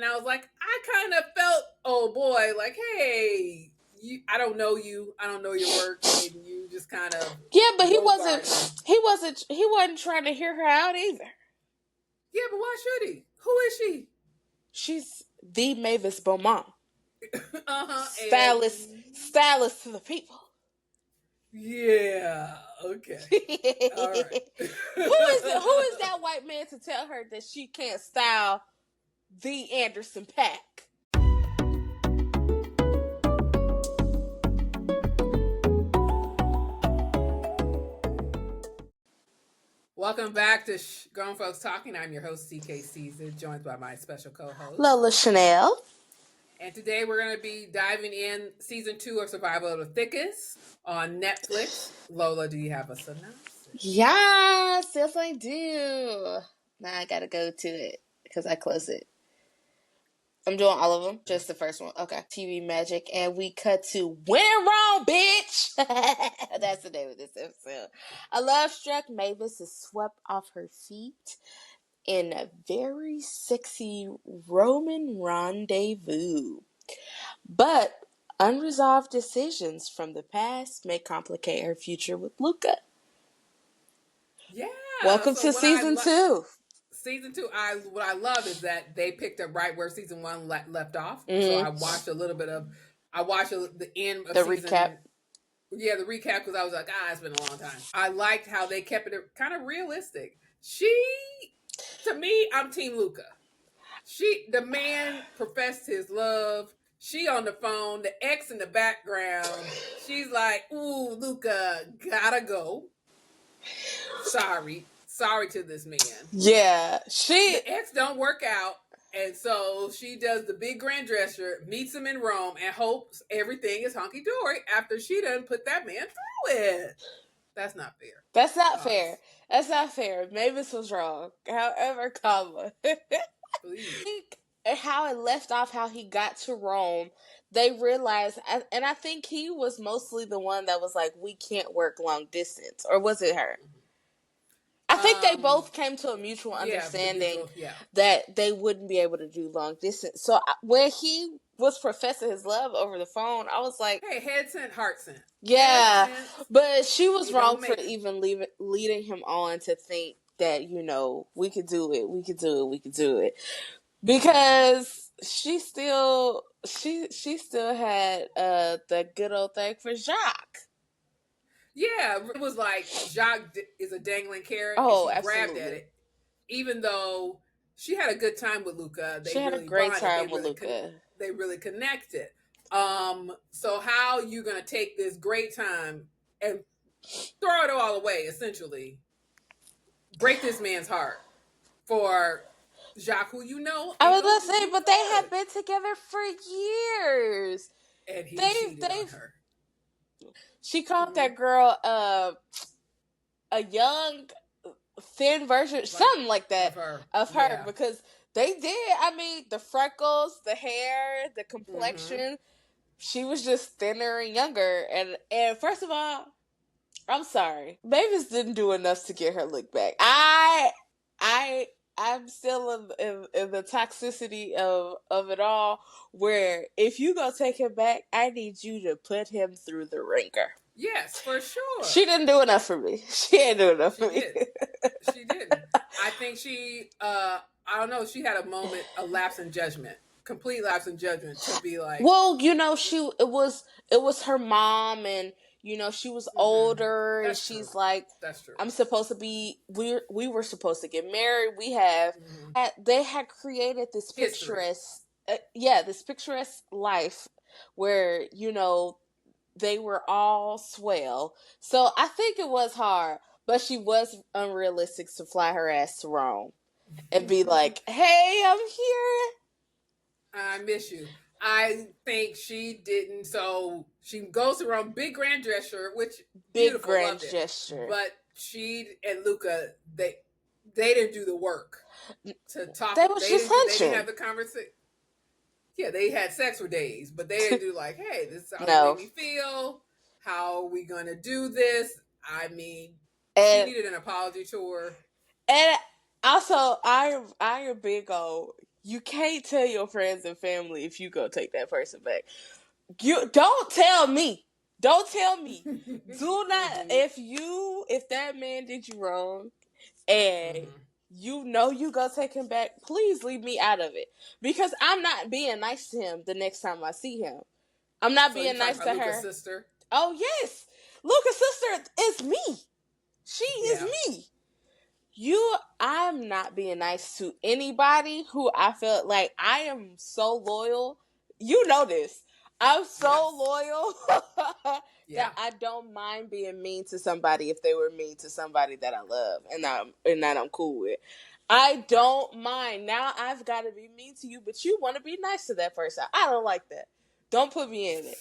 and I was like, I kind of felt, oh boy, like, hey, I don't know you, I don't know your work, and you just kind of but he bogarting. wasn't trying to hear her out either. Yeah, but why should he? Who is she? She's the Mavis Beaumont. And Stylist to the people. yeah, okay. All right. Who is that white man to tell her that she can't style the Anderson Paak? Welcome back to Grown Folks Talking. I'm your host, CK Caesar, joined by my special co-host, Lola Chanel. And today we're going to be diving in season 2 of Survival of the Thickest on Netflix. Lola, do you have a synopsis? Yes, I do. Now I gotta go to it because I closed it. I'm doing all of them. Just the first one. Okay. TV magic. And we cut to When Wrong, bitch. That's the name of this episode. A love-struck Mavis is swept off her feet in a very sexy Roman rendezvous. But unresolved decisions from the past may complicate her future with Luca. Yeah. Welcome to season 2. Season 2, what I love is that they picked up right where season 1 left off. Mm-hmm. So I watched the end of the season. Recap. Yeah, the recap, because I was like, it's been a long time. I liked how they kept it kind of realistic. To me, I'm Team Luca. The man professed his love. She on the phone, the ex in the background. She's like, ooh, Luca, gotta go. Sorry to this man. Yeah, the ex don't work out, and so she does the big grand gesture, meets him in Rome, and hopes everything is hunky dory after she done put that man through it. That's not fair. That's not fair. That's not fair. Mavis was wrong. However, comma. How it left off, how he got to Rome, they realized, and I think he was mostly the one that was like, we can't work long distance. Or was it her? I think they both came to a mutual understanding that they wouldn't be able to do long distance. So when he was professing his love over the phone, I was like, hey, head sent, heart sent. Yeah, but she was wrong for even leading him on to think that, we could do it. Because she still had the good old thing for Jacques. Yeah, it was like Jacques is a dangling carrot, and she absolutely. grabbed at it. Even though she had a good time with Luca, she had a great time with Luca. They really connected. So how you gonna take this great time and throw it all away? Essentially, break this man's heart for Jacques, who I was gonna say, but they had been together for years, and he cheated on her. She called that girl a young, thin version, something like that, of her because they did. I mean, the freckles, the hair, the complexion. Mm-hmm. She was just thinner and younger. And first of all, I'm sorry, Mavis didn't do enough to get her look back. I'm still in the toxicity of it all, where if you go take him back, I need you to put him through the ringer. Yes, for sure. She didn't do enough for me. She didn't do enough for me. She didn't. I think she, I don't know, she had a lapse in judgment. Complete lapse in judgment to be like. Well, it was her mom, and she was older. That's and she's true. like, that's true. I'm supposed to be. We were supposed to get married. We have. They had created this picturesque, this picturesque life where they were all swell. So I think it was hard, but she was unrealistic to fly her ass to Rome and be like, "Hey, I'm here. I miss you." I think she didn't. So she goes to Rome, big grand gesture, which big grand gesture. But she and Luca, they didn't do the work to talk. They didn't have the conversation. Yeah, they had sex for days, but they didn't do like, hey, this is how it made me feel. How are we gonna do this? I mean, she needed an apology tour. And also, I am big on You can't tell your friends and family if you go take that person back. You don't tell me. Don't tell me. Do not. If that man did you wrong and you know you go take him back, please leave me out of it, because I'm not being nice to him the next time I see him. I'm not being nice to Luca's her. Sister? Oh yes, Luca's sister is me. She is me. I'm not being nice to anybody who I feel like I am so loyal. You know this. I'm so loyal that I don't mind being mean to somebody if they were mean to somebody that I love and that I'm cool with. I don't mind. Now I've got to be mean to you, but you want to be nice to that person. I don't like that. Don't put me in it.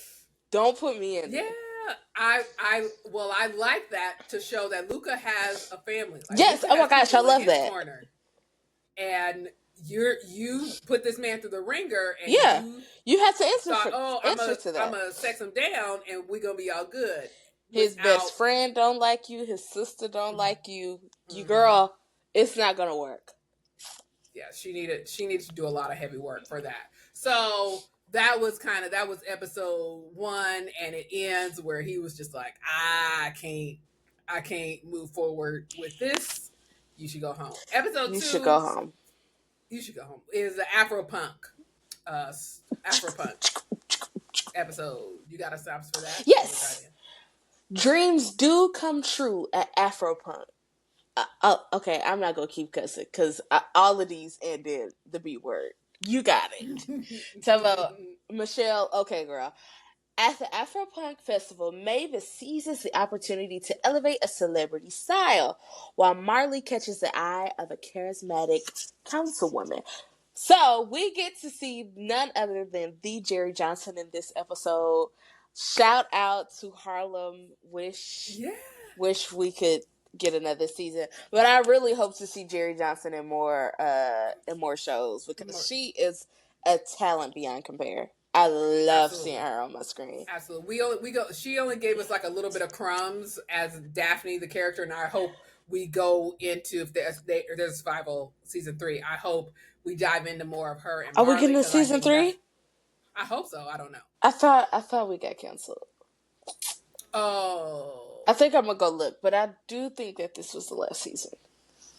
Don't put me in it. Yeah. I like that to show that Luca has a family. Like, yes. Luca Oh my gosh, I love that. Corner. And you put this man through the ringer, and you have to answer to that. I'm gonna sex him down, and we're gonna be all good. His best friend don't like you. His sister don't like you. You girl, it's not gonna work. Yeah, she needed to do a lot of heavy work for that. So that was episode 1, and it ends where he was just like, I can't move forward with this. You should go home. Episode 2. You should go home. You should go home. Is the Afro-Punk. Afro-Punk episode. You got a synopsis for that? Yes. Dreams do come true at Afro-Punk. Okay, I'm not gonna keep cussing because all of these ended the B word. You got it. Tell about Michelle. Okay, girl. At the Afro-Punk Festival, Mavis seizes the opportunity to elevate a celebrity style, while Marley catches the eye of a charismatic councilwoman. So we get to see none other than the Jerry Johnson in this episode. Shout out to Harlem. Wish we could get another season, but I really hope to see Jerry Johnson in more shows, because she is a talent beyond compare. I love seeing her on my screen. Absolutely. She only gave us like a little bit of crumbs as Daphne, the character, and I hope we go into, if there's Survival season 3. I hope we dive into more of her and Marley. Are we getting to season 3? I hope so. I don't know. I thought we got canceled. Oh. I think I'm gonna go look, but I do think that this was the last season.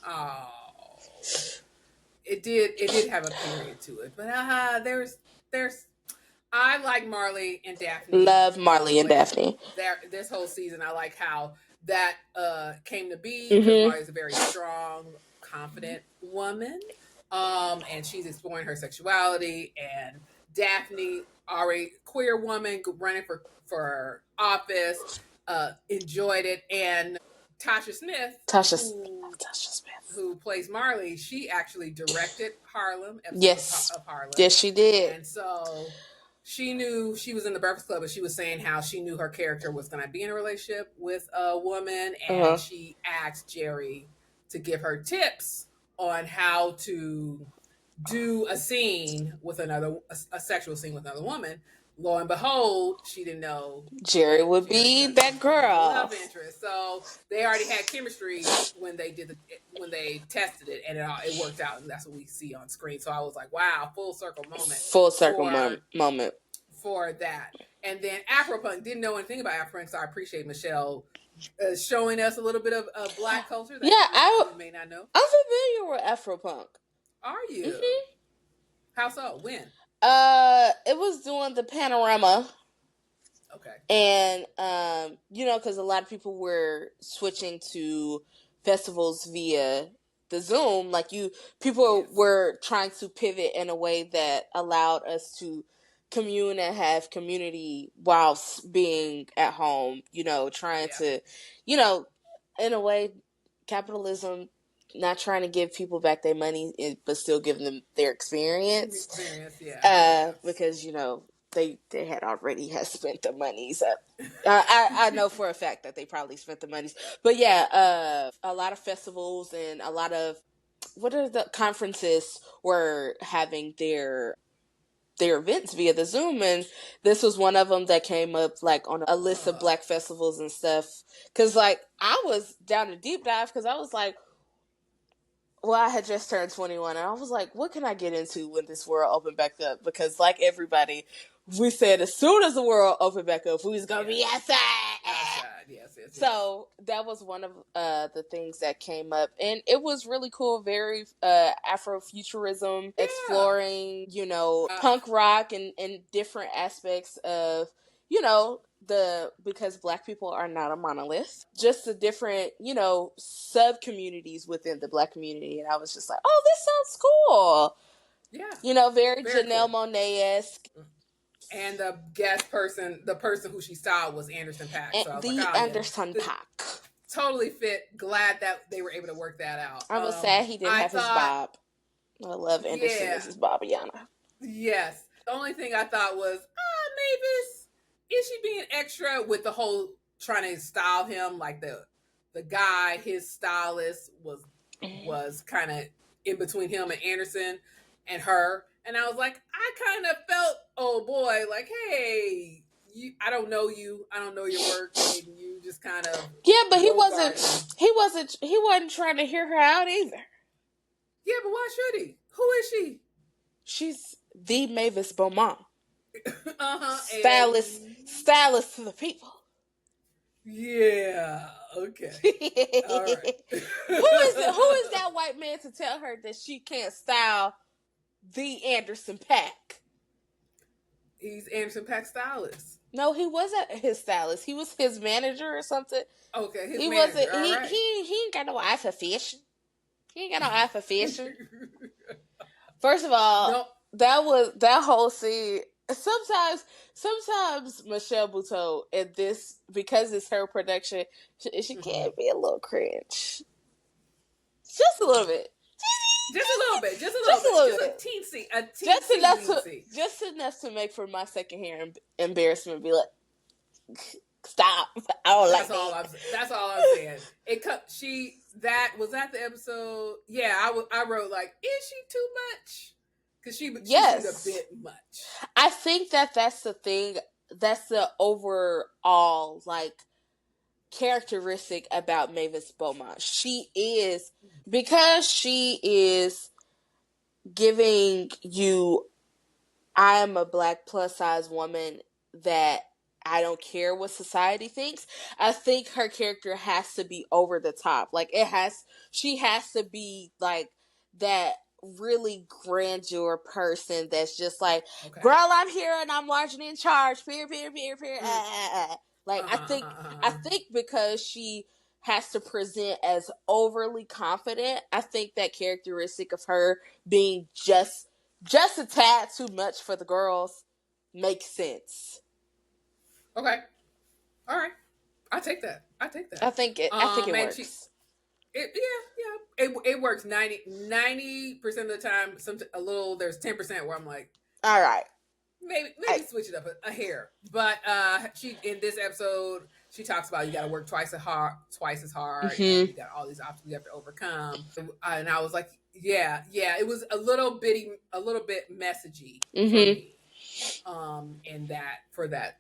Oh. It did have a period to it, but there's I like Marley and Daphne. Love Marley and Daphne. This whole season, I like how that came to be, because Marley's a very strong, confident woman, and she's exploring her sexuality. And Daphne, already queer woman running for office, enjoyed it. And Tasha Smith, who plays Marley, she actually directed Harlem. Of Harlem. Yes, she did. And so she knew, she was in the Breakfast Club, and she was saying how she knew her character was going to be in a relationship with a woman, and she asked Jerry to give her tips on how to do a scene with a sexual scene with another woman. Lo and behold, she didn't know Jerry would be that girl love interest. So they already had chemistry when they tested it, and it worked out, and that's what we see on screen. So I was like, wow, full circle moment for that. And then Afro-Punk, didn't know anything about Afro-Punk, so I appreciate Michelle showing us a little bit of Black culture that I may not know. I'm familiar with Afro-Punk. Are you? Mm-hmm. How so? When? It was doing the Panorama. Okay. And because a lot of people were switching to festivals via the Zoom. Like people were trying to pivot in a way that allowed us to commune and have community whilst being at home. Trying to, in a way, capitalism. Not trying to give people back their money, but still giving them their experience. Because they had already spent the monies. I know for a fact that they probably spent the monies. But a lot of festivals and a lot of the conferences were having their events via the Zoom, and this was one of them that came up like on a list of Black festivals and stuff. Because I was down a deep dive, because I was like, well, I had just turned 21, and I was like, what can I get into when this world opened back up? Because, like everybody, we said as soon as the world opened back up, we was going to be outside. Outside, yes. So that was one of the things that came up. And it was really cool, very Afrofuturism, exploring, punk rock and different aspects of, because Black people are not a monolith, just the different, sub-communities within the Black community. And I was just like, oh, this sounds cool. Yeah. Very Janelle cool. Monáe-esque. And the guest person, the person who she styled was Anderson Paak. So I was like, Anderson Paak. Totally fit. Glad that they were able to work that out. I was sad he didn't have his bob. I love Anderson as his Bobiana. Yes. The only thing I thought was, Mavis, is she being extra with the whole trying to style him? Like the guy, his stylist was kind of in between him and Anderson and her. And I was like, I kind of felt, oh boy, like, hey, I don't know you. I don't know your work. And you just kind of. Yeah, but he wasn't trying to hear her out either. Yeah, but why should he? Who is she? She's the Mavis Beaumont. Stylist to the people. Yeah. Okay. All right. Who is that white man to tell her that she can't style the Anderson Paak? He's Anderson Paak's stylist. No, he wasn't his stylist. He was his manager or something. Okay, his he manager. wasn't. All he, right. he ain't got no eye for fashion. He ain't got no eye for fashion. First of all, that whole scene. Sometimes Michelle Buteau in this, because it's her production, she can be a little cringe. Just a little bit. Just a little bit. Just a teensy. Just enough to make for my secondhand embarrassment be like, stop. I don't like that. That's all I'm saying. Was that the episode? Yeah, I wrote like, is she too much? Because she's a bit much. I think that's the thing. That's the overall characteristic about Mavis Beaumont. Because she is giving you, I am a Black plus size woman that I don't care what society thinks. I think her character has to be over the top. She has to be that really grandeur person that's just like, girl, I'm here and I'm largely in charge. Peer. I think because she has to present as overly confident, I think that characteristic of her being just a tad too much for the girls makes sense. Okay. All right. I take that. I think it works. It works 90% of the time. There's 10% where I'm like, all right, maybe switch it up a hair. But she, in this episode, she talks about you got to work twice as hard. And you got all these obstacles you have to overcome. And I was like, yeah, it was a little bit messagey for me. For that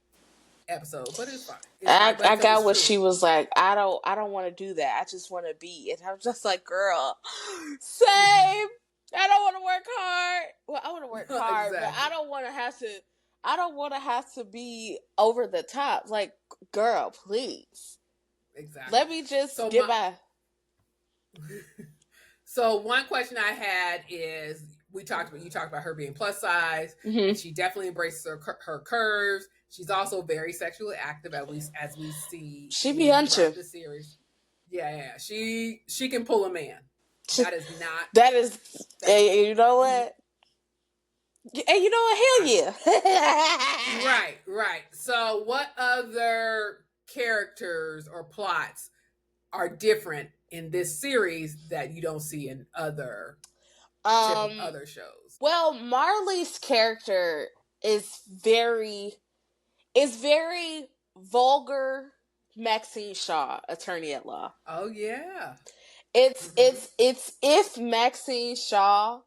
episode, but it's fine. I got what she was like. I don't want to do that. I just want to be. And I was just like, girl, same. I don't want to work hard. Well, I want to work hard, exactly. But I don't want to have to be over the top. Like, girl, please. Exactly. Let me just get by. So one question I had is, you talked about her being plus size, and she definitely embraces her curves. She's also very sexually active, as we see. She be hunching the series. Yeah. She can pull a man. That is. Hey, you know what? Hey, you know what? Hell yeah. Right. So, what other characters or plots are different in this series that you don't see in other shows? Well, Marley's character is very vulgar Maxine Shaw, attorney at law. Oh yeah. It's if Maxine Shaw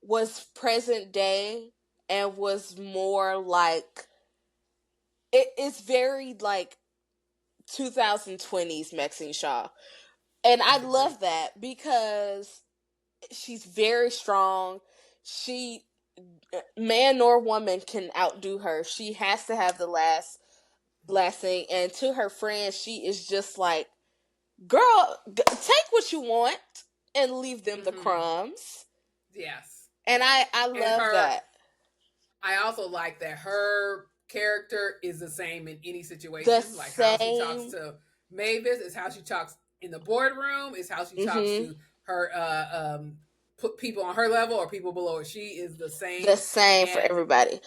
was present day and was more like, it's very 2020s Maxine Shaw. And I love that because she's very strong. She, man nor woman can outdo her. She has to have the last thing. And to her friends, she is just like, girl, take what you want and leave them the crumbs. Yes. And yes. I And love that. I also like that her character is the same in any situation. The Like how she talks same. to Mavis is how she talks in the boardroom, is how she talks to her put people on her level or people below her. She is the The same same for and everybody.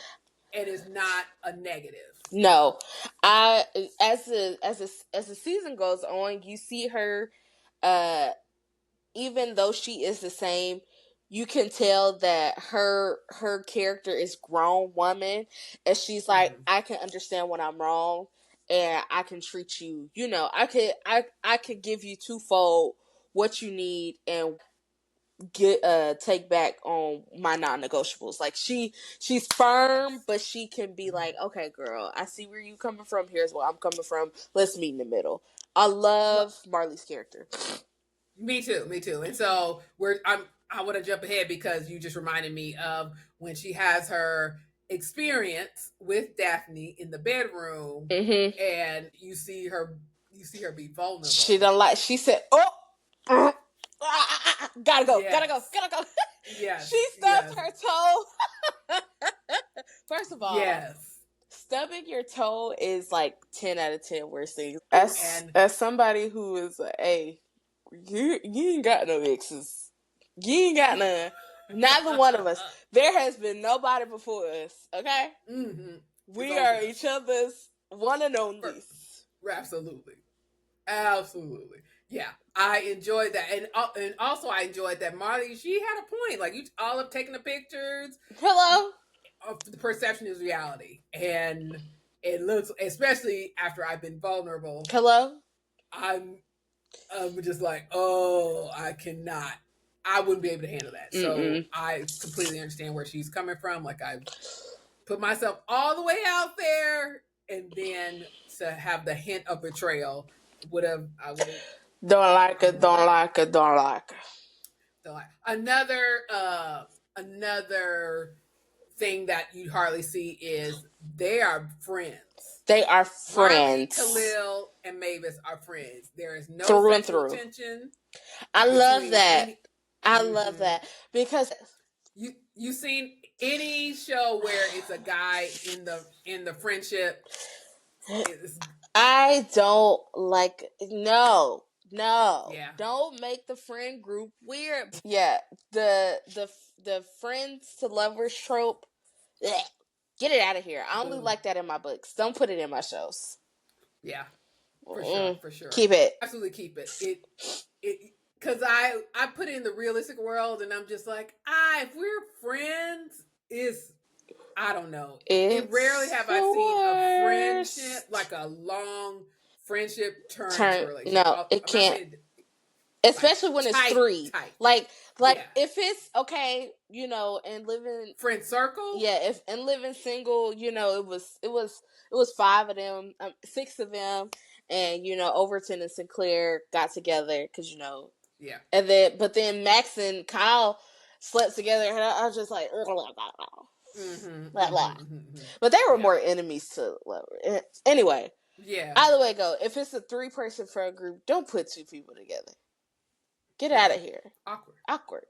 is not a negative. No, I as the season goes on, you see her, even though she is the same, you can tell that her character is grown woman, and she's like, I can understand when I'm wrong, and I can treat you. You know, I could give you twofold what you need and get take back on my non-negotiables. Like she's firm, but she can be like, okay girl, I see where you coming from, here's where I'm coming from, let's meet in the middle. I love Marley's character. Me too. And so I want to jump ahead because you just reminded me of when she has her experience with Daphne in the bedroom, and you see her be vulnerable. She don't like. She said, "Oh, gotta go, yes. gotta go, gotta go." Yes, she stubbed her toe. First of all, yes, stubbing your toe is like 10 out of 10 worst things. As somebody who is hey, you ain't got no exes. You ain't got none. Neither one of us. There has been nobody before us. Okay, we are each other's one and only. Absolutely. Yeah, I enjoyed that, and also I enjoyed that Marley. She had a point. Like you all have taken the pictures. Hello. The perception is reality, and it looks, especially after I've been vulnerable. Hello. I'm just like, oh, I cannot. I wouldn't be able to handle that. So I completely understand where she's coming from. Like I put myself all the way out there, and then to have the hint of betrayal I would have. Don't like it. Don't like it. Don't like it. Another thing that you hardly see is they are friends. They are friends. Marley, Khalil, and Mavis are friends. There is no through sexual and through. tension. I love that. I love that because you seen any show where it's a guy in the friendship. I don't like no. Yeah. Don't make the friend group weird. Yeah, the friends to lovers trope. Bleh, get it out of here. I only like that in my books. Don't put it in my shows. Yeah, for sure. Keep it. Absolutely keep it. It because I put it in the realistic world, and I'm just like, if we're friends, I don't know. It rarely have I seen a friendship, like a long friendship turn into a relationship. No, it can't. Especially when it's three. Tight. Like if it's okay, and living friend circle. Yeah, if and living single, it was 5 of them, 6 of them, and Overton and Sinclair got together because Yeah. And then Max and Kyle slept together, and I was just like, but they were more enemies to lover. Anyway, yeah. Either way, go. If it's a 3-person friend group, don't put 2 people together. Get out of here. Awkward.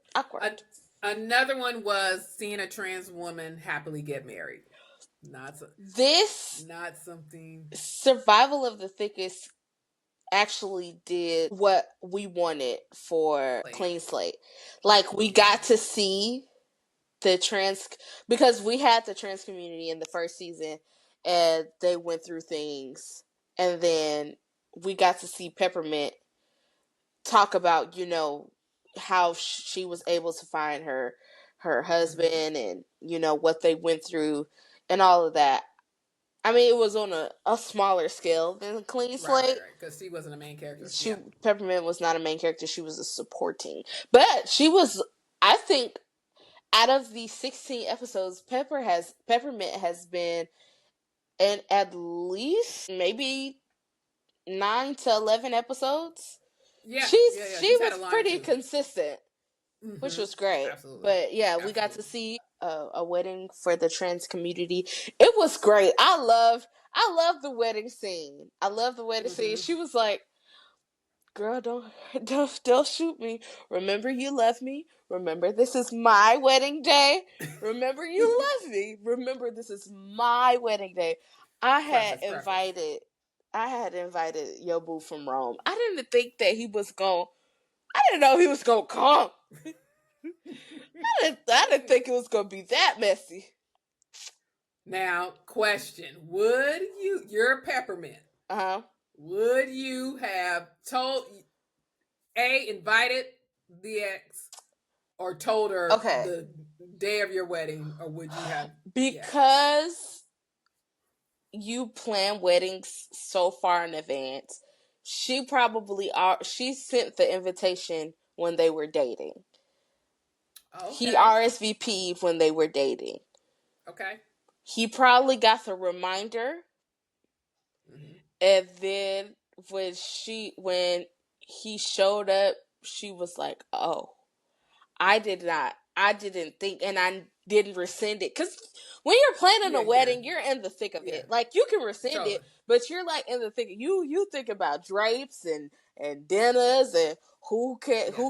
Another one was seeing a trans woman happily get married. Not something. Survival of the Thickest actually did what we wanted for Clean Slate. Like we got to see the trans, because we had the trans community in the first season, and they went through things, and then we got to see Peppermint talk about how she was able to find her husband, and what they went through and all of that. I mean, it was on a smaller scale than Clean Slate. Right, because she wasn't a main character. Peppermint was not a main character. She was a supporting. But she was, I think, out of the 16 episodes, Peppermint has been in at least maybe 9 to 11 episodes. Yeah, she was pretty consistent. which was great. Absolutely. But yeah, we got to Absolutely. see a wedding for the trans community. It was great. I love the wedding scene. I love the wedding scene. She was like, "Girl, don't shoot me. Remember you love me. Remember this is my wedding day. Remember you love me. Remember this is my wedding day." I had Preface. invited I had invited Yo Boo from Rome. I didn't think that he was going I didn't know he was gonna come. I didn't think it was gonna be that messy. Now, question: would you're Peppermint? Uh-huh. Would you have invited the ex or told her Okay. the day of your wedding, or would you have? Because you plan weddings so far in advance, she sent the invitation when they were dating. He Okay. RSVP'd when they were dating. Okay. He probably got the reminder, and then when he showed up, she was like, "Oh, I didn't think, and I didn't rescind it." Because when you're planning a wedding, you're in the thick of it. Like, you can rescind it, but you're like in the thick. You think about drapes and dinners and who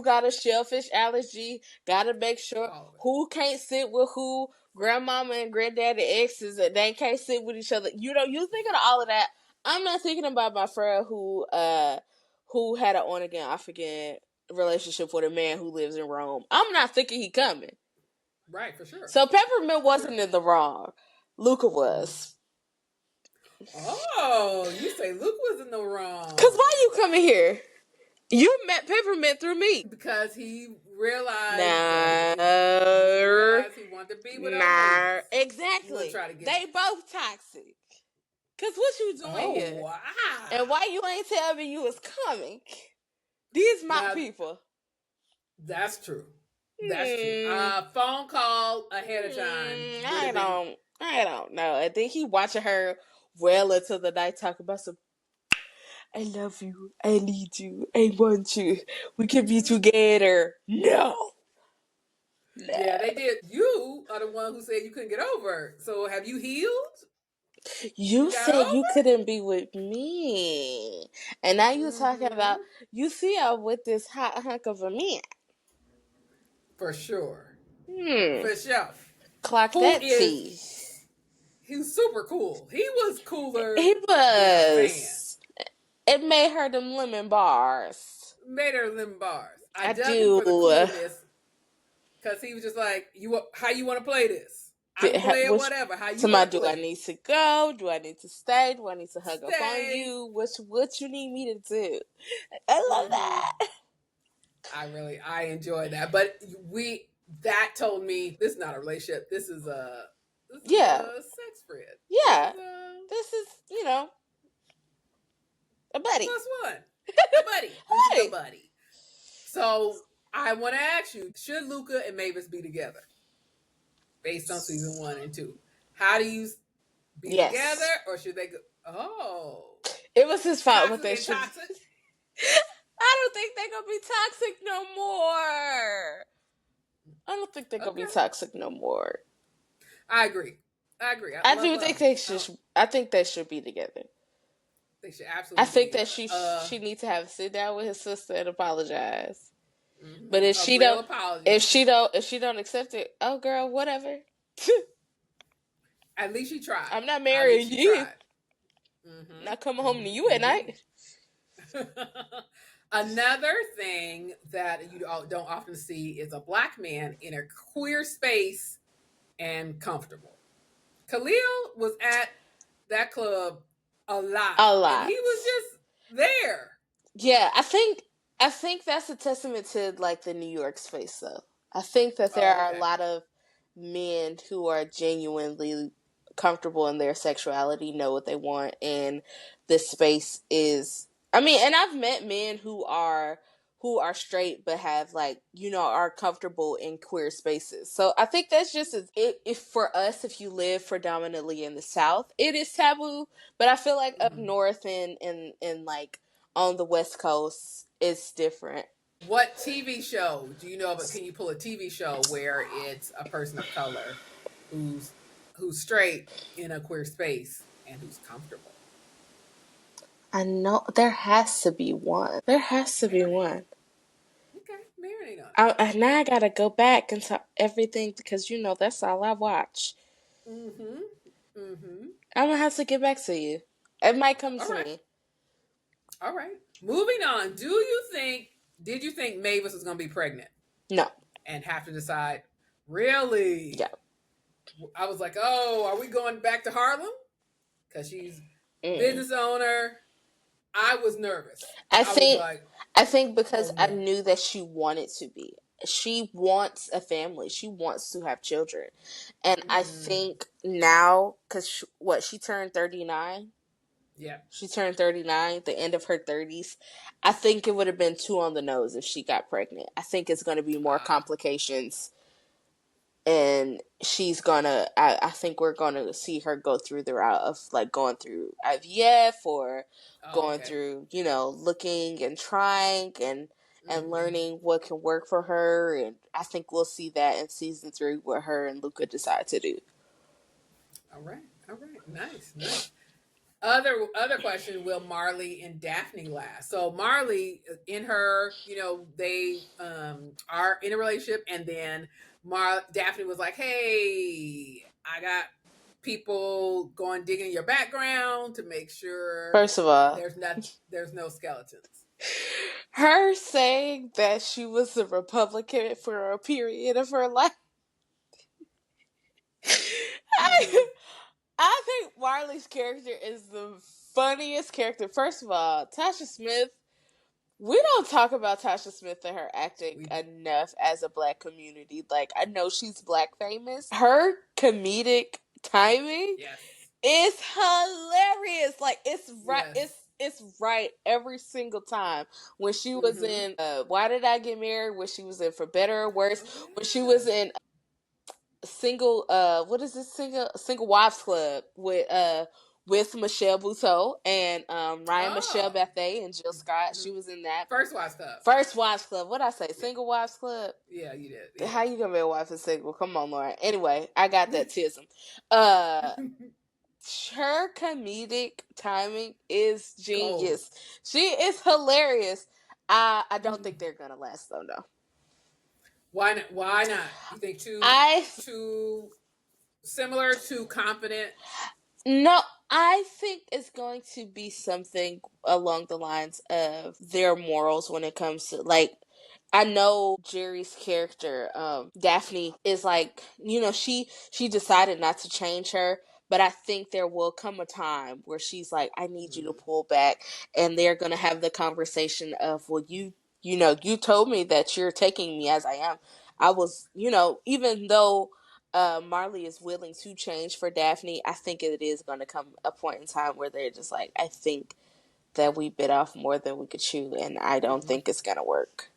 got a shellfish allergy. Got to make sure who can't sit with who. Grandmama and granddaddy exes, and they can't sit with each other. You thinking of all of that. I'm not thinking about my friend who had an on again, off again relationship with a man who lives in Rome. I'm not thinking he coming. Right, for sure. So Peppermint wasn't in the wrong. Luca was. Oh, you say Luke was in the wrong. Because why you coming here? You met Peppermint through me. Because he realized he wanted to be with Mavis. Exactly. They both toxic. Because what you doing here? Wow. And why you ain't tell me you was coming? These my people. That's true. That's true. Phone call ahead of time. I don't know. I think he watching her well into the night talk about some. I love you. I need you. I want you. We can be together. No. Yeah, they did. You are the one who said you couldn't get over. So have you healed? You said you couldn't be with me. And now you're talking about, you see I'm with this hot hunk of a man. For sure. For sure. Clock that T. He's super cool. He was cooler. He was. It made her them lemon bars. I dug him for the coolness. Because he was just like, how you want to play this? I can play it whatever. How you want to play it? Do I need to go? Do I need to stay? Do I need to hug up on you? What you need me to do? I love that. I enjoy that. But that told me this is not a relationship. This is a sex friend. Yeah. This is a buddy. Plus one. A buddy. This is a buddy. So I want to ask you, should Luca and Mavis be together? Based on season 1 and 2. How do you be together, or should they go? Oh. It was his fault what they should. Toxic? I don't think they're going to be toxic no more. I don't think they're going to be toxic no more. I agree. I do think they should. I think they should be together. They should absolutely. I think that she needs to have a sit down with his sister and apologize. But if she don't accept it, oh girl, whatever. At least she tried. I'm not marrying you. Not coming home to you at night. Another thing that you don't often see is a black man in a queer space and comfortable. Khalil was at that club a lot. And he was just there. Yeah, I think that's a testament to like the New York space though. I think that there are a lot of men who are genuinely comfortable in their sexuality, know what they want, and this space is and I've met men who are straight but have are comfortable in queer spaces. So I think that's just if for us, if you live predominantly in the South, it is taboo. But I feel like up north and like on the West Coast, it's different. What TV show do you know of? Can you pull a TV show where it's a person of color who's who's straight in a queer space and who's comfortable? I know there has to be one. There has to be Marinate. one. Okay, marinate on Now I gotta go back into everything because that's all I watch. it. Mm-hmm. Mm-hmm. I'm gonna have to get back to you. It might come All to right. me. All right. Moving on. Did you think Mavis was gonna be pregnant No. and have to decide? Really? Yeah. I was like, oh, are we going back to Harlem? Because she's Mm. business owner. I was nervous. I I was think like, I think because oh I no. knew that she wanted to be. She wants a family. She wants to have children. And I Mm, think now, because she turned 39? yeah. She turned 39, the end of her 30s. I think it would have been too on the nose if she got pregnant. I think it's going to be more Ah, complications. And I think we're gonna see her go through the route of like going through IVF or oh, going okay. through, looking and trying and Mm-hmm. learning what can work for her. And I think we'll see that in season 3 what her and Luca decide to do. All right. All right. Nice. Nice. Other question: will Marley and Daphne last? So Marley, in her, they are in a relationship, and then Daphne was like, "Hey, I got people going digging your background to make sure First of all, there's no skeletons." her saying that she was a Republican for a period of her life. Mm-hmm. I think Marley's character is the funniest character. First of all, Tasha Smith. We don't talk about Tasha Smith and her acting We enough as a black community. Like, I know she's black famous. Her comedic timing yes, is hilarious. Like, it's right. yes. It's right every single time. When she was Mm-hmm. in Why Did I Get Married? When she was in For Better or Worse. Oh When she was yeah. in single what is this single wives club with Michelle Buteau and Ryan Michelle Oh, Bethay and Jill Scott. mhm. She was in that. First watch stuff. First wives club. What I say? Yeah, Single wives club. yeah, you did. How you gonna be a wife and single? Come on, Lauren. Anyway, I got Yeah. that tism. Uh her comedic timing is Gold. genius. She is hilarious. I don't Mhm. think they're gonna last though, no. Why not? Why not? You think I too similar, too confident? No, I think it's going to be something along the lines of their morals when it comes to like I know Jerry's character, Daphne, is like, she decided not to change her, but I think there will come a time where she's like, I need you to Mm, pull back, and they're gonna have the conversation of, well, you told me that you're taking me as I am. I was, even though Marley is willing to change for Daphne, I think it is going to come a point in time where they're just like, I think that we bit off more than we could chew, and I don't mm-hmm. think it's going to work.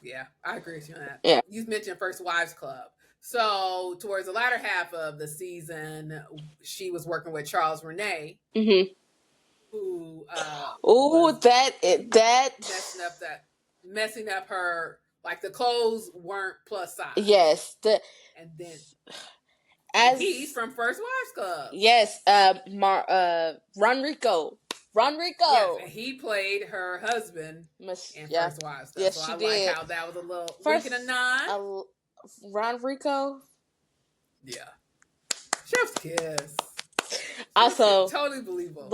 Yeah, I agree with you on that. Yeah. You mentioned First Wives Club. So towards the latter half of the season, she was working with Charles Renee, Mm-hmm. who Oh, was that. messing up her, like the clothes weren't plus size, Yes. The and then he's as from First Wives Club. yes. Ronrico. Yes, Ronrico. and he played her husband in Yeah. First Wives Club. Yes, So she I like did. how that was a little wink and a First, nod. Ronrico. Yeah, Chef's Kiss. Chef's Kiss, Also, totally believable.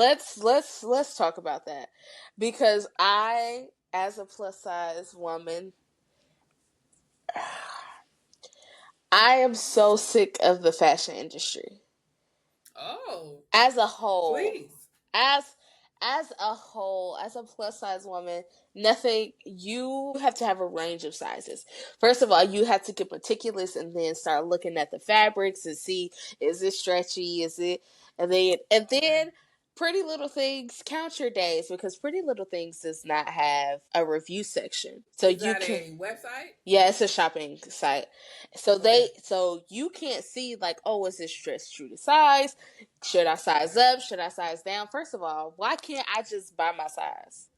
let's talk about that because I, as a plus size woman, I am so sick of the fashion industry Oh, as a whole. please. As as a plus size woman, nothing you have to have a range of sizes. First of all, you have to get meticulous and then start looking at the fabrics and see, is it stretchy, is it, Okay. and then Pretty Little Things, count your days, because Pretty Little Things does not have a review section. So Is you that can, a website? yeah, it's a shopping site. So Okay. you can't see like, oh, is this dress true to size? Should I size Okay. up? Should I size down? First of all, why can't I just buy my size?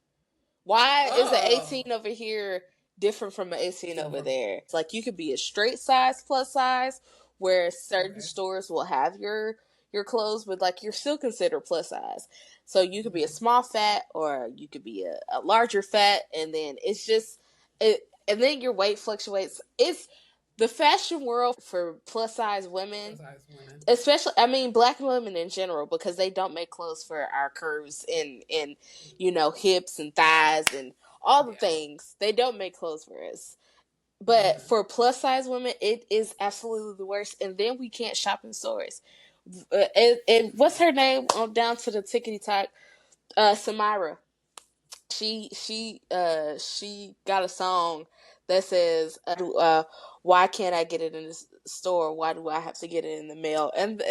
Why is the Oh, 18 over here different from an 18 over Different. there. It's like you could be a straight size plus size, where certain Okay. stores will have your clothes, but like you're still considered plus size. So you could be a Mm-hmm. small fat or you could be a larger fat, and then it's just it, and then your weight fluctuates. It's the fashion world for plus size women, Plus size women. especially I mean black women in general, because they don't make clothes for our curves and hips and thighs and all the Yeah. things. They don't make clothes for us. But Mm-hmm. for plus size women, it is absolutely the worst. And then we can't shop in stores. And what's her name on down to the tickety talk? Samira. She got a song that says, "Why can't I get it in the store? Why do I have to get it in the mail?" And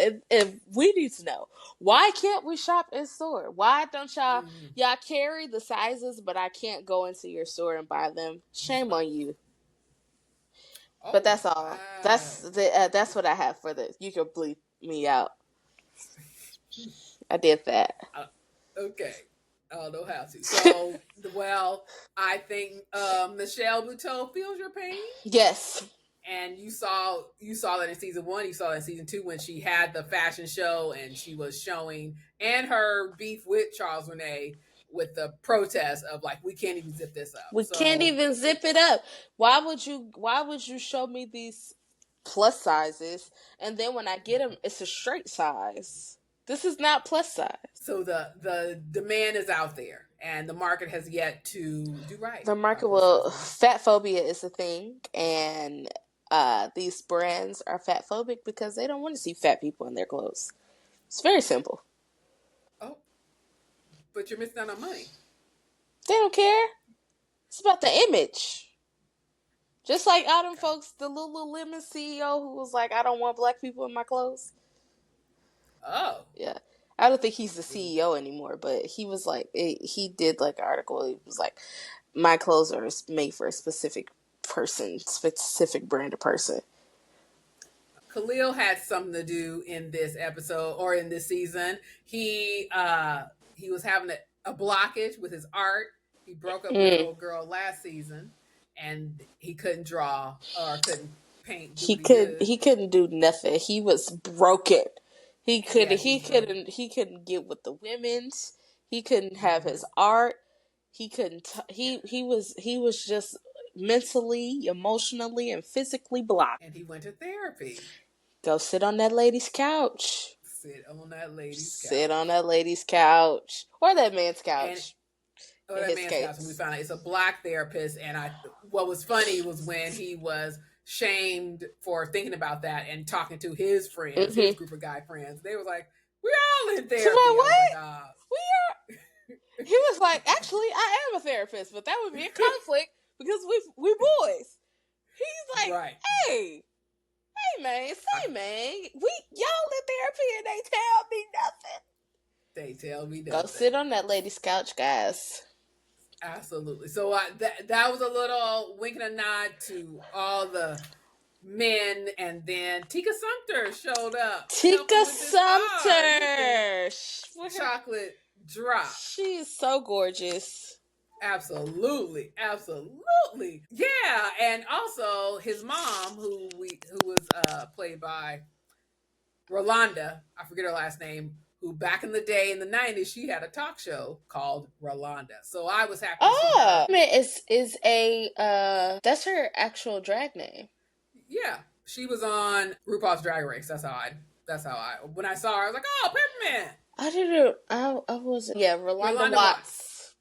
we need to know, why can't we shop in store? Why don't Mm-hmm. y'all carry the sizes, but I can't go into your store and buy them? Shame on you. But Oh that's all. wow. That's what I have for this. You can bleep me out. I did that. Okay. I don't know how to. So, well, I think Michelle Buteau feels your pain, Yes. and you saw that in season one. You saw that in season two when she had the fashion show and she was showing and her beef with Charles Renee with the protest of like we can't even zip this up. We can't So even zip it up. Why would you show me these plus sizes, and then when I get them it's a straight size? This is not plus size. the demand is out there, and the market has yet to do right The by market plus size will women. fat phobia is a thing, and these brands are fat phobic because they don't want to see fat people in their clothes. It's very simple. Oh, but you're missing out on money. They don't care. It's about the image. Just like Adam Okay. folks, the Lululemon CEO who was like, I don't want black people in my clothes. Oh, Yeah. I don't think he's the little. CEO anymore, but he was like, he did like an article. He was like, my clothes are made for a specific person, specific brand of person. Khalil had something to do in this episode or in this season. He was having a blockage with his art. He broke up with his Mm. old girl last season, and he couldn't draw or couldn't paint, do He what he could did. he couldn't do nothing. He was broken. He could Yeah, he he was broken. couldn't he couldn't get with the women's. He couldn't have Mm-hmm. his art. He couldn't. Yeah, He was just mentally, emotionally, and physically blocked. and he went to therapy. Go sit on that lady's couch. Sit on that lady's Sit on couch. that lady's couch or that man's And couch. oh, In that his man's house, and we case. found out it's a black therapist. And what was funny was when he was shamed for thinking about that and talking to his friends, his Mm-hmm. group of guy friends. They was like, "We all in So like therapy." I was like, what? "Ah, We are. He was like, actually, I am a therapist, but that would be a conflict because we boys. He's like, right." hey, hey man, I, say man, we y'all in therapy and they tell me nothing. they tell me Go nothing. sit on that lady's couch, guys. Absolutely. So that was a little wink and a nod to all the men, and then Tika Sumter showed up Tika helping with this art. Look at Sumter. chocolate drop. She is so gorgeous. Absolutely, absolutely, yeah. And also his mom, who was played by Rolanda, I forget her last name, who back in the day in the '90s she had a talk show called Rolanda. So I was happy to see Oh, her. I mean, is a that's her actual drag name. Yeah, she was on RuPaul's Drag Race. That's how I when I saw her I was like, oh, Peppermint. I didn't. I wasn't. Yeah, Rolanda Rolanda Watts. Watts.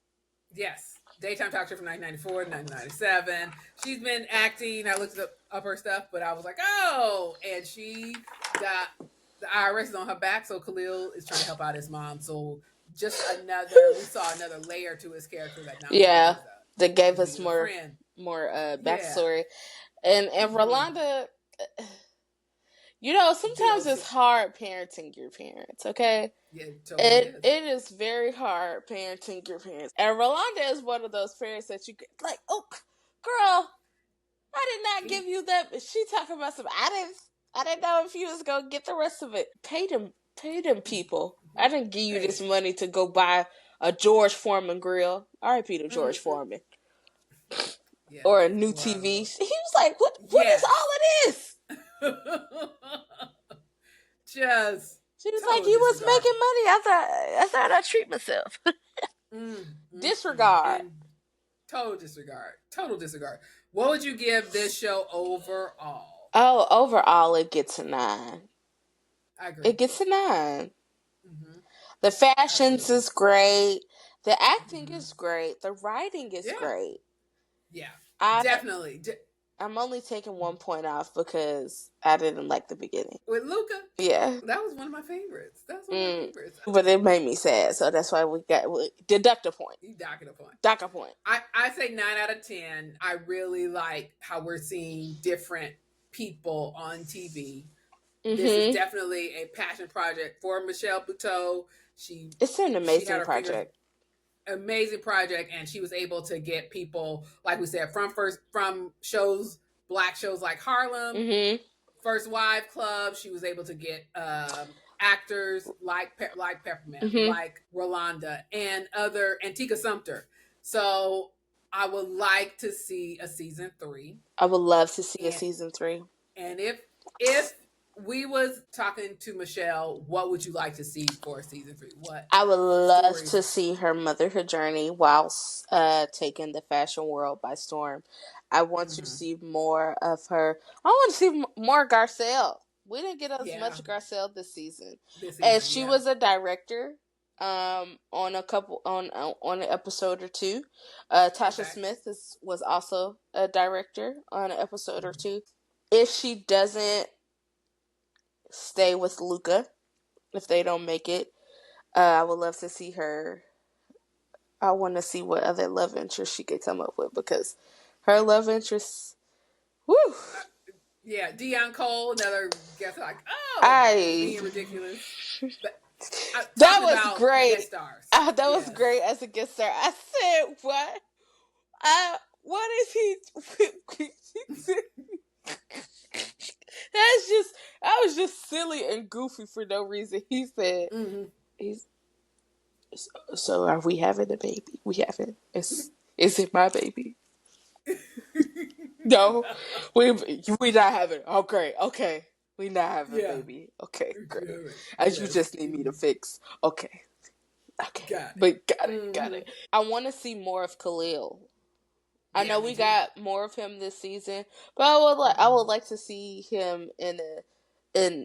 Yes, daytime talk show from 1994 to 1997. She's been acting. I looked up her stuff, but I was like, oh, and she got the IRS is on her back, so Khalil is trying to help out his mom. So we saw another layer to his character that not only Yeah, that gave he us was a more friend. more Yeah. backstory, and Mm-hmm. Rolanda. You know, Sometimes it's hard parenting your parents. Okay, yeah, it totally it is. it is very hard parenting your parents, and Rolanda is one of those parents that you like. Oh, girl, I did not give He, you that. She talking about some. I didn't know if you was gonna get the rest of it. Pay them people. I didn't give you paid this him. money to go buy a George Foreman grill. R.I.P. to George Mm-mm. Foreman. or a new Well, TV. He was like, "What is yes. all of this?" Just She was like, total "He was disregard. making money. I thought I'd treat myself." Disregard. And total disregard. Total disregard. What would you give this show overall? Oh, overall, it gets a 9. I agree. It gets a 9. Mm-hmm. The fashions Absolutely. is great. The acting Mm-hmm. is great. The writing is Yeah. great. Yeah. I Definitely. I'm only taking 1 point off because I didn't like the beginning. With Luca, Yeah. that was one of my favorites. That's one of my favorites. But it made me sad, so that's why we deduct a point. You docking a point. Dock a point. I say 9 out of 10. I really like how we're seeing different people on TV. This is definitely a passion project for Michelle Buteau. It's an amazing project. Amazing project, and she was able to get people, like we said, from shows, black shows like Harlem, First Wives Club. She was able to get actors like Peppermint, like Rolanda, and Tika Sumpter. So I would like to see a season 3. I would love to see a season 3. And if we was talking to Michelle, what would you like to see for season 3? What I would love to see her motherhood journey whilst taking the fashion world by storm. I want to see more of her. I want to see more Garcelle. We didn't get as much Garcelle this season. And she was a director on an episode or two. Tasha Smith was also a director on an episode or two. If she doesn't stay with Luca, if they don't make it, I would love to see her. I want to see what other love interest she could come up with, because her love interest, woo. Yeah, Dion Cole, another guest, like, being ridiculous. But, that was great. Guest stars. That was great as a guest star. I said, what? What is he? I was just silly and goofy for no reason. He said, so are we having a baby? We haven't. Is it my baby? No, we not having. Okay, we not having a baby. Okay, great. As you just need me to fix. Okay, got it. I want to see more of Khalil. I know we got more of him this season, but I would like to see him in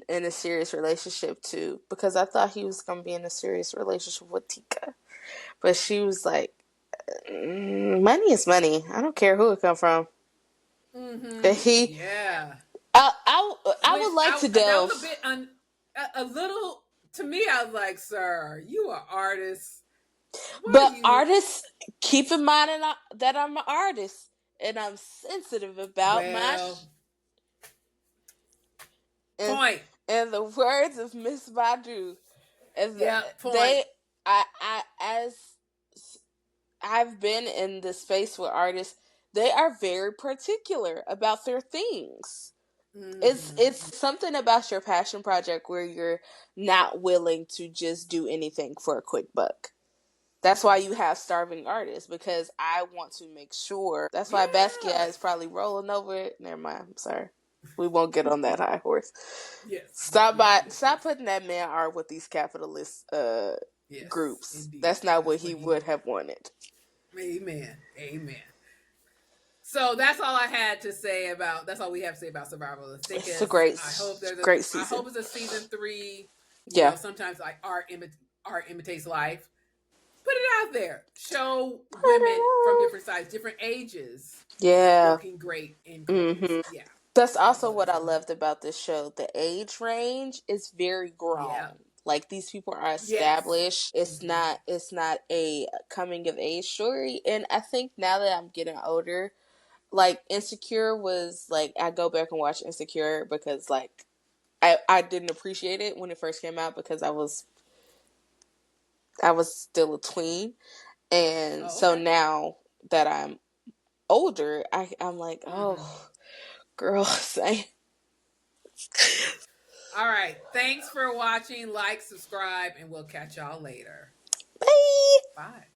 a serious relationship too, because I thought he was gonna be in a serious relationship with Tika, but she was like, money is money. I don't care who it come from. I would like to delve. That was a little, to me. I was like, sir, you are artist. But artists, keep in mind that I'm an artist and I'm sensitive about my point. In the words of Miss Badu, as I've been in the space with artists, they are very particular about their things. It's something about your passion project where you're not willing to just do anything for a quick buck. That's why you have starving artists, because I want to make sure. That's why Basquiat is probably rolling over it. Never mind. I'm sorry. We won't get on that high horse. Stop putting that man art with these capitalist groups. Indeed. That's not what he would have wanted. Amen. So that's all I had to say about. That's all we have to say about Survival of the Thickest. It's a great season. I hope it's a season 3. You know, sometimes like art imitates life. Put it out there. Show women from different sides, different ages. Looking great in clothes. Yeah. That's also what I loved about this show. The age range is very grown. Yeah. Like, these people are established. Yes. It's not a coming of age story. And I think now that I'm getting older, like, Insecure was like, I go back and watch Insecure because like I didn't appreciate it when it first came out because I was still a tween. And so now that I'm older, I'm like, girl, same. All right. Thanks for watching. Like, subscribe, and we'll catch y'all later. Bye. Bye.